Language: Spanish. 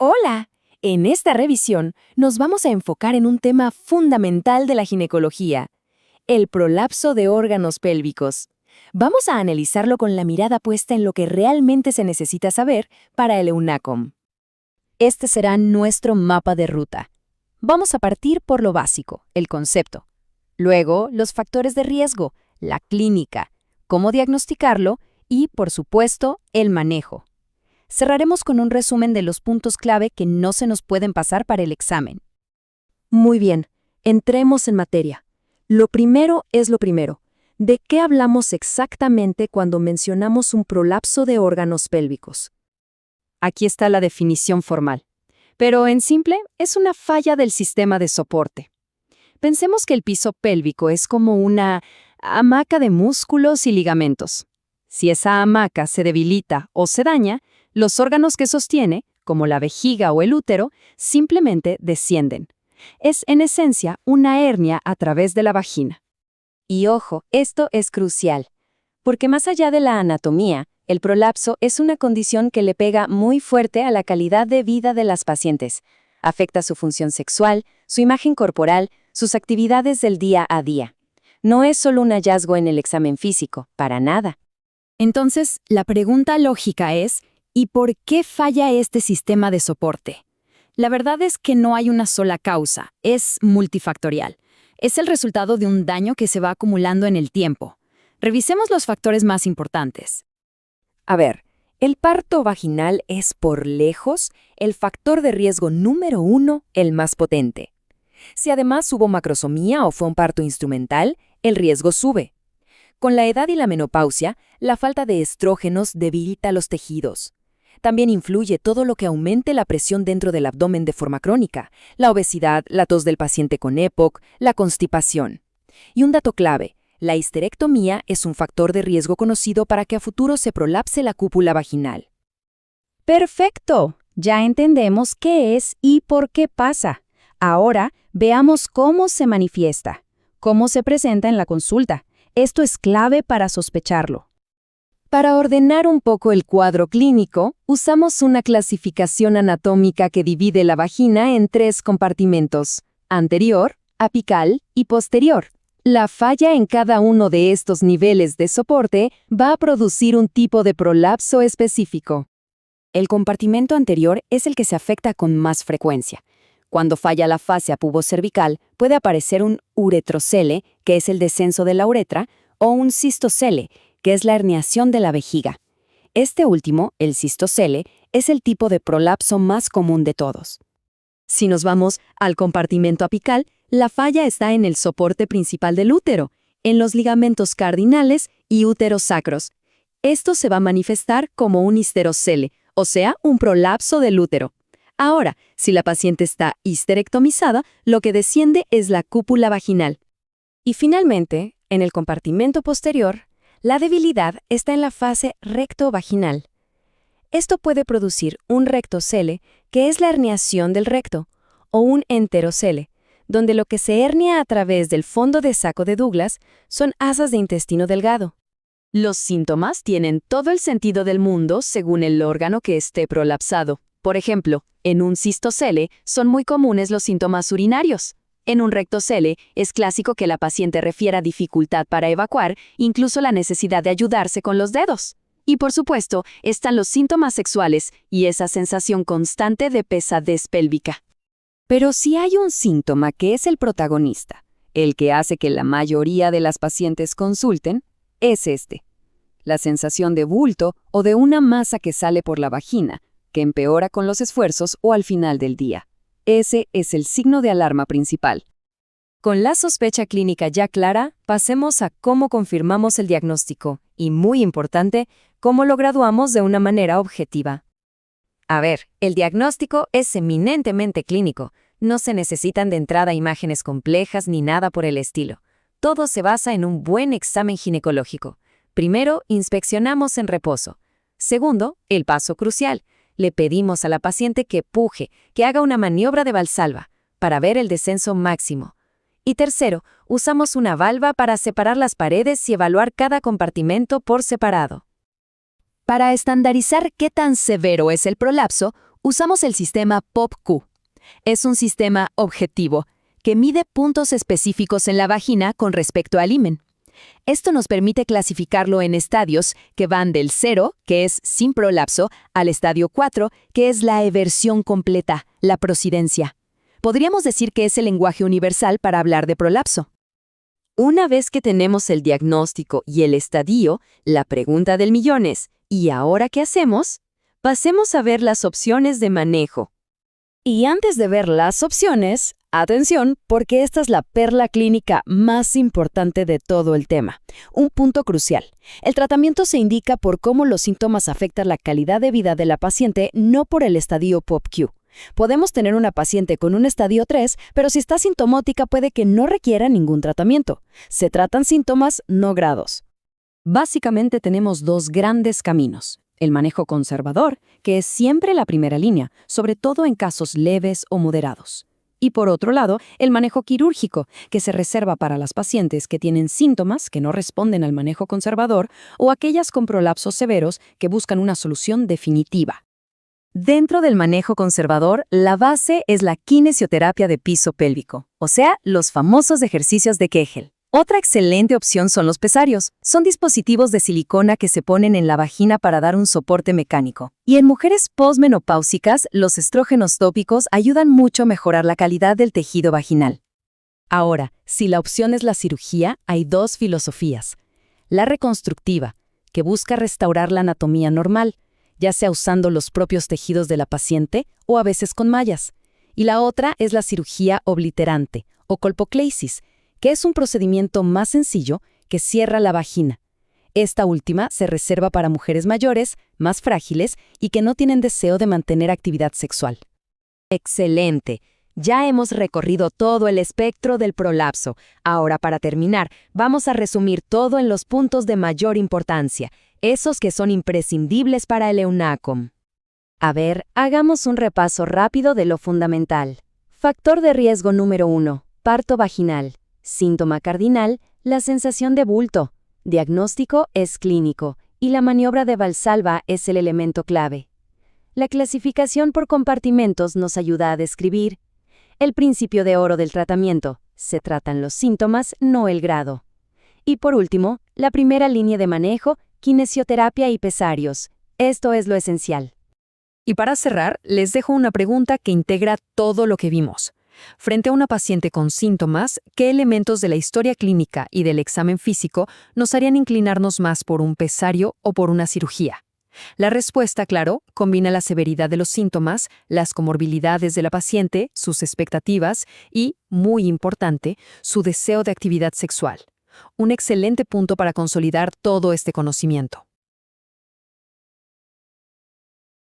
Hola, en esta revisión nos vamos a enfocar en un tema fundamental de la ginecología, el prolapso de órganos pélvicos. Vamos a analizarlo con la mirada puesta en lo que realmente se necesita saber para el EUNACOM. Este será nuestro mapa de ruta. Vamos a partir por lo básico, el concepto. Luego, los factores de riesgo, la clínica, cómo diagnosticarlo y, por supuesto, el manejo. Cerraremos con un resumen de los puntos clave que no se nos pueden pasar para el examen. Muy bien, entremos en materia. Lo primero es lo primero. ¿De qué hablamos exactamente cuando mencionamos un prolapso de órganos pélvicos? Aquí está la definición formal. Pero en simple, es una falla del sistema de soporte. Pensemos que el piso pélvico es como una hamaca de músculos y ligamentos. Si esa hamaca se debilita o se daña, los órganos que sostiene, como la vejiga o el útero, simplemente descienden. Es, en esencia, una hernia a través de la vagina. Y ojo, esto es crucial, porque más allá de la anatomía, el prolapso es una condición que le pega muy fuerte a la calidad de vida de las pacientes. Afecta su función sexual, su imagen corporal, sus actividades del día a día. No es solo un hallazgo en el examen físico, para nada. Entonces, la pregunta lógica es, ¿y por qué falla este sistema de soporte? La verdad es que no hay una sola causa, es multifactorial. Es el resultado de un daño que se va acumulando en el tiempo. Revisemos los factores más importantes. A ver, el parto vaginal es por lejos el factor de riesgo número 1, el más potente. Si además hubo macrosomía o fue un parto instrumental, el riesgo sube. Con la edad y la menopausia, la falta de estrógenos debilita los tejidos. También influye todo lo que aumente la presión dentro del abdomen de forma crónica, la obesidad, la tos del paciente con EPOC, la constipación. Y un dato clave, la histerectomía es un factor de riesgo conocido para que a futuro se prolapse la cúpula vaginal. ¡Perfecto! Ya entendemos qué es y por qué pasa. Ahora veamos cómo se manifiesta, cómo se presenta en la consulta. Esto es clave para sospecharlo. Para ordenar un poco el cuadro clínico, usamos una clasificación anatómica que divide la vagina en 3 compartimentos: anterior, apical y posterior. La falla en cada uno de estos niveles de soporte va a producir un tipo de prolapso específico. El compartimento anterior es el que se afecta con más frecuencia. Cuando falla la fascia pubocervical, puede aparecer un uretrocele, que es el descenso de la uretra, o un cistocele, que es la herniación de la vejiga. Este último, el cistocele, es el tipo de prolapso más común de todos. Si nos vamos al compartimento apical, la falla está en el soporte principal del útero, en los ligamentos cardinales y úteros sacros. Esto se va a manifestar como un histerocele, o sea, un prolapso del útero. Ahora, si la paciente está histerectomizada, lo que desciende es la cúpula vaginal. Y finalmente, en el compartimento posterior, la debilidad está en la fase recto-vaginal. Esto puede producir un rectocele, que es la herniación del recto, o un enterocele, donde lo que se hernia a través del fondo de saco de Douglas son asas de intestino delgado. Los síntomas tienen todo el sentido del mundo según el órgano que esté prolapsado. Por ejemplo, en un cistocele son muy comunes los síntomas urinarios. En un rectocele es clásico que la paciente refiera dificultad para evacuar, incluso la necesidad de ayudarse con los dedos. Y por supuesto, están los síntomas sexuales y esa sensación constante de pesadez pélvica. Pero si hay un síntoma que es el protagonista, el que hace que la mayoría de las pacientes consulten, es este: la sensación de bulto o de una masa que sale por la vagina, que empeora con los esfuerzos o al final del día. Ese es el signo de alarma principal. Con la sospecha clínica ya clara, pasemos a cómo confirmamos el diagnóstico y, muy importante, cómo lo graduamos de una manera objetiva. A ver, el diagnóstico es eminentemente clínico. No se necesitan de entrada imágenes complejas ni nada por el estilo. Todo se basa en un buen examen ginecológico. Primero, inspeccionamos en reposo. Segundo, el paso crucial. Le pedimos a la paciente que puje, que haga una maniobra de valsalva, para ver el descenso máximo. Y tercero, usamos una valva para separar las paredes y evaluar cada compartimento por separado. Para estandarizar qué tan severo es el prolapso, Usamos el sistema POPQ. Es un sistema objetivo que mide puntos específicos en la vagina con respecto al himen. Esto nos permite clasificarlo en estadios que van del 0, que es sin prolapso, al estadio 4, que es la eversión completa, la prosidencia. Podríamos decir que es el lenguaje universal para hablar de prolapso. Una vez que tenemos el diagnóstico y el estadio, la pregunta del millón es, ¿y ahora qué hacemos? Pasemos a ver las opciones de manejo. Y antes de ver las opciones, atención, porque esta es la perla clínica más importante de todo el tema. Un punto crucial. El tratamiento se indica por cómo los síntomas afectan la calidad de vida de la paciente, no por el estadio POPQ. Podemos tener una paciente con un estadio 3, pero si está sintomática puede que no requiera ningún tratamiento. Se tratan síntomas, no grados. Básicamente tenemos dos grandes caminos. El manejo conservador, que es siempre la primera línea, sobre todo en casos leves o moderados. Y por otro lado, el manejo quirúrgico, que se reserva para las pacientes que tienen síntomas que no responden al manejo conservador o aquellas con prolapsos severos que buscan una solución definitiva. Dentro del manejo conservador, la base es la kinesioterapia de piso pélvico, o sea, los famosos ejercicios de Kegel. Otra excelente opción son los pesarios. Son dispositivos de silicona que se ponen en la vagina para dar un soporte mecánico. Y en mujeres posmenopáusicas, los estrógenos tópicos ayudan mucho a mejorar la calidad del tejido vaginal. Ahora, si la opción es la cirugía, hay dos filosofías. La reconstructiva, que busca restaurar la anatomía normal, ya sea usando los propios tejidos de la paciente o a veces con mallas. Y la otra es la cirugía obliterante, o colpocleisis, que es un procedimiento más sencillo que cierra la vagina. Esta última se reserva para mujeres mayores, más frágiles y que no tienen deseo de mantener actividad sexual. Excelente. Ya hemos recorrido todo el espectro del prolapso. Ahora, para terminar, vamos a resumir todo en los puntos de mayor importancia, esos que son imprescindibles para el EUNACOM. A ver, hagamos un repaso rápido de lo fundamental. Factor de riesgo número 1, parto vaginal. Síntoma cardinal, la sensación de bulto. Diagnóstico es clínico y la maniobra de Valsalva es el elemento clave. La clasificación por compartimentos nos ayuda a describir el principio de oro del tratamiento. Se tratan los síntomas, no el grado. Y por último, la primera línea de manejo, kinesioterapia y pesarios. Esto es lo esencial. Y para cerrar, les dejo una pregunta que integra todo lo que vimos. Frente a una paciente con síntomas, ¿qué elementos de la historia clínica y del examen físico nos harían inclinarnos más por un pesario o por una cirugía? La respuesta, claro, combina la severidad de los síntomas, las comorbilidades de la paciente, sus expectativas y, muy importante, su deseo de actividad sexual. Un excelente punto para consolidar todo este conocimiento.